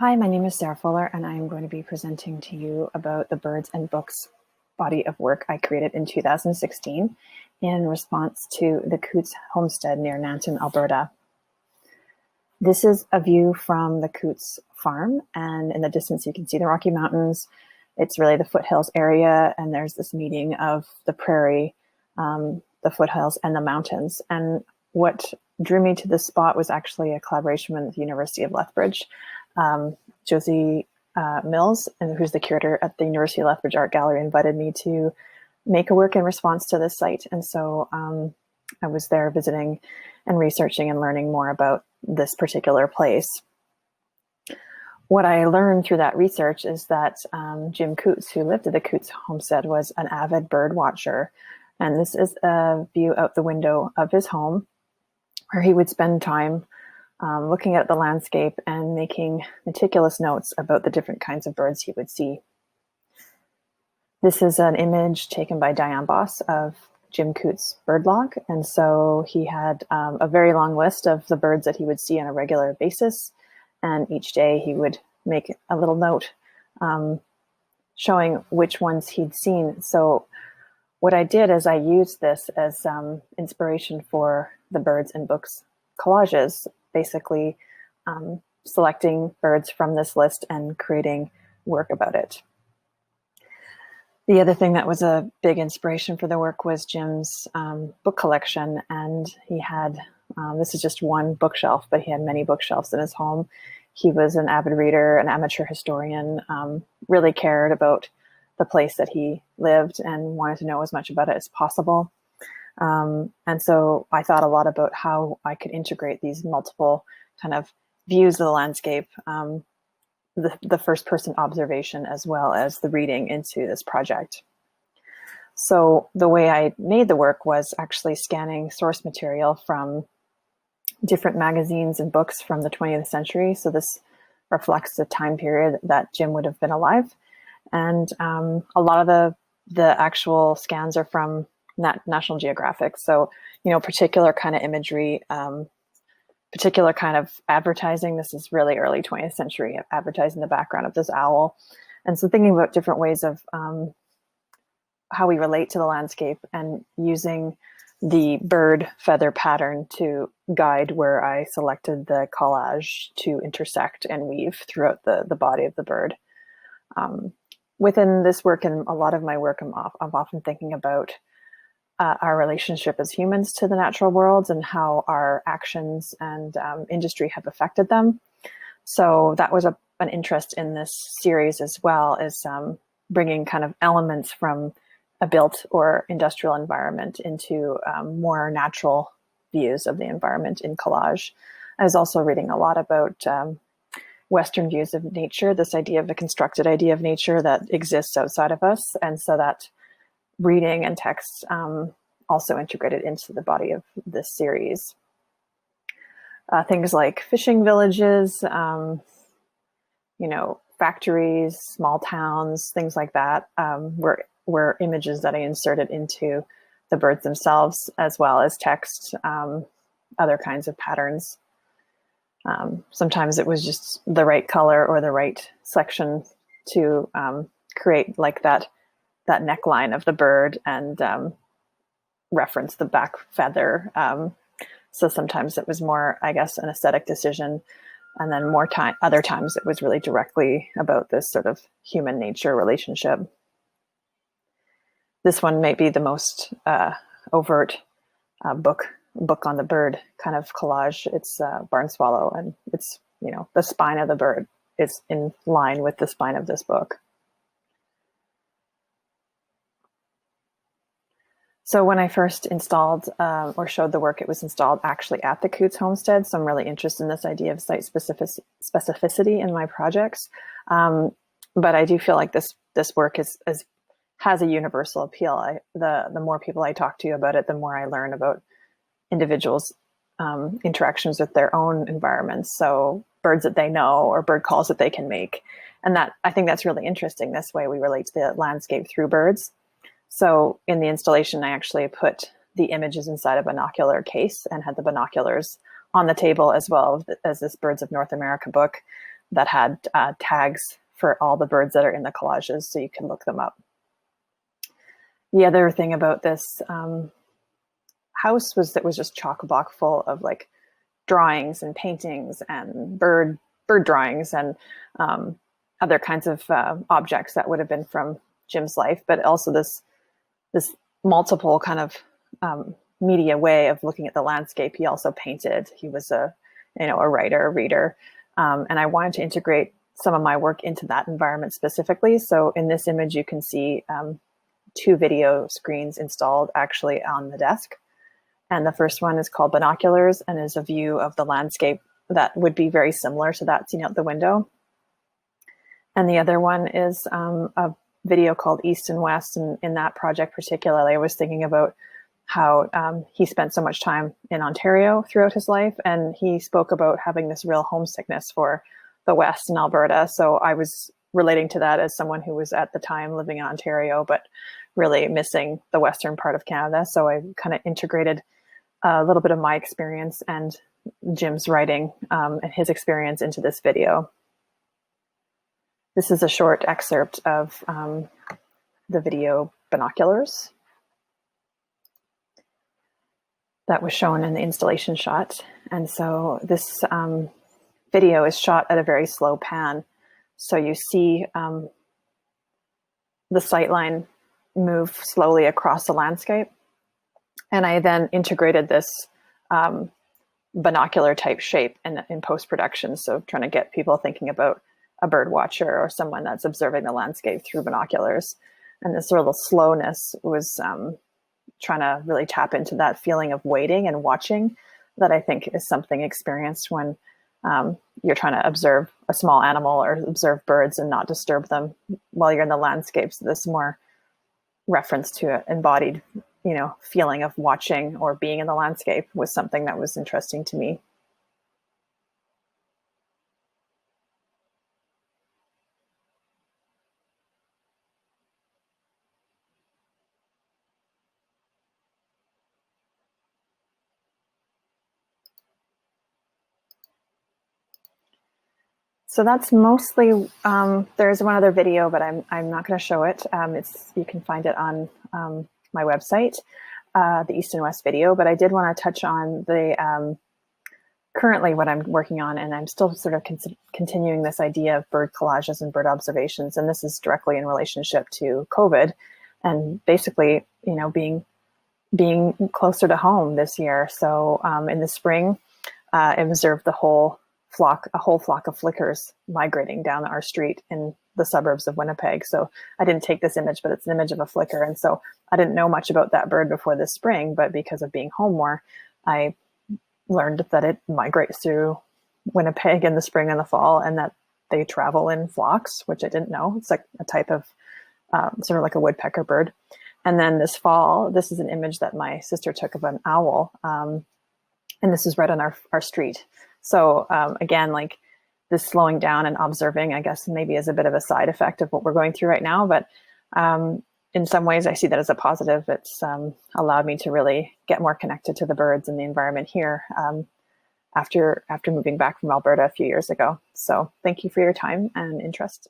Hi, my name is Sarah Fuller, and I am going to be presenting to you about the Birds and Books body of work I created in 2016 in response to the Coots homestead near Nanton, Alberta. This is a view from the Coots farm, and in the distance you can see the Rocky Mountains. It's really the foothills area, and there's this meeting of the prairie, the foothills, and the mountains. And what drew me to this spot was actually a collaboration with the University of Lethbridge. Josie Mills, who's the curator at the University of Lethbridge Art Gallery, invited me to make a work in response to this site. And so I was there visiting and researching and learning more about this particular place. What I learned through that research is that Jim Coots, who lived at the Coots homestead, was an avid bird watcher. And this is a view out the window of his home where he would spend time looking at the landscape and making meticulous notes about the different kinds of birds he would see. This is an image taken by Diane Boss of Jim Coots' bird log. And so he had a very long list of the birds that he would see on a regular basis. And each day he would make a little note showing which ones he'd seen. So what I did is I used this as inspiration for the Birds and Books collages, basically selecting birds from this list and creating work about it. The other thing that was a big inspiration for the work was Jim's book collection. And he had, this is just one bookshelf, but he had many bookshelves in his home. He was an avid reader, an amateur historian, really cared about the place that he lived and wanted to know as much about it as possible. And so I thought a lot about how I could integrate these multiple kind of views of the landscape, the first person observation as well as the reading into this project. So the way I made the work was actually scanning source material from different magazines and books from the 20th century. So this reflects the time period that Jim would have been alive. And a lot of the actual scans are from National Geographic. So, you know, particular kind of imagery, particular kind of advertising. This is really early 20th century advertising the background of this owl. And so thinking about different ways of how we relate to the landscape and using the bird feather pattern to guide where I selected the collage to intersect and weave throughout the body of the bird. Within this work and a lot of my work, I'm often thinking about our relationship as humans to the natural worlds and how our actions and industry have affected them. So that was an interest in this series as well, is bringing kind of elements from a built or industrial environment into more natural views of the environment in collage. I was also reading a lot about Western views of nature, this idea of a constructed idea of nature that exists outside of us. And so that reading and text also integrated into the body of this series. Things like fishing villages, you know, factories, small towns, things like that were images that I inserted into the birds themselves, as well as text, other kinds of patterns. Sometimes it was just the right color or the right section to create like that neckline of the bird and reference the back feather. So sometimes it was more, I guess, an aesthetic decision. And then other times it was really directly about this sort of human nature relationship. This one may be the most overt book on the bird kind of collage. It's barn swallow, and it's, you know, the spine of the bird is in line with the spine of this book. So when I first installed or showed the work, it was installed actually at the Coots homestead. So I'm really interested in this idea of site specificity in my projects. But I do feel like this work has a universal appeal. The more people I talk to about it, the more I learn about individuals' interactions with their own environments. So birds that they know or bird calls that they can make. And that, I think that's really interesting. This way we relate to the landscape through birds. So in the installation, I actually put the images inside a binocular case and had the binoculars on the table, as well as this Birds of North America book, that had tags for all the birds that are in the collages, so you can look them up. The other thing about this house was that it was just chock-a-block full of like drawings and paintings and bird drawings and other kinds of objects that would have been from Jim's life, but also this multiple kind of media way of looking at the landscape. He also painted. He was a writer, a reader, and I wanted to integrate some of my work into that environment specifically. So in this image, you can see 2 video screens installed actually on the desk. And the first one is called Binoculars and is a view of the landscape that would be very similar to that seen out the window. And the other one is a video called East and West. And in that project particularly, I was thinking about how he spent so much time in Ontario throughout his life. And he spoke about having this real homesickness for the West and Alberta. So I was relating to that as someone who was at the time living in Ontario, but really missing the western part of Canada. So I kind of integrated a little bit of my experience and Jim's writing and his experience into this video. This is a short excerpt of the video Binoculars that was shown in the installation shot. And so this video is shot at a very slow pan. So you see the sightline move slowly across the landscape. And I then integrated this binocular type shape in post-production. So trying to get people thinking about a bird watcher or someone that's observing the landscape through binoculars. And this sort of slowness was trying to really tap into that feeling of waiting and watching that I think is something experienced when you're trying to observe a small animal or observe birds and not disturb them while you're in the landscape. So this more reference to an embodied, feeling of watching or being in the landscape was something that was interesting to me. So that's mostly, there's one other video, but I'm not going to show it. You can find it on my website, the East and West video, but I did want to touch on the, currently what I'm working on, and I'm still sort of continuing this idea of bird collages and bird observations. And this is directly in relationship to COVID and basically, being closer to home this year. So in the spring, I observed a whole flock of flickers migrating down our street in the suburbs of Winnipeg. So I didn't take this image, but it's an image of a flicker. And so I didn't know much about that bird before this spring, but because of being home more, I learned that it migrates through Winnipeg in the spring and the fall, and that they travel in flocks, which I didn't know. It's like a type of sort of like a woodpecker bird. And then this fall, this is an image that my sister took of an owl. And this is right on our street. So again, like this slowing down and observing, I guess maybe is a bit of a side effect of what we're going through right now. But in some ways, I see that as a positive. It's allowed me to really get more connected to the birds and the environment here after moving back from Alberta a few years ago. So thank you for your time and interest.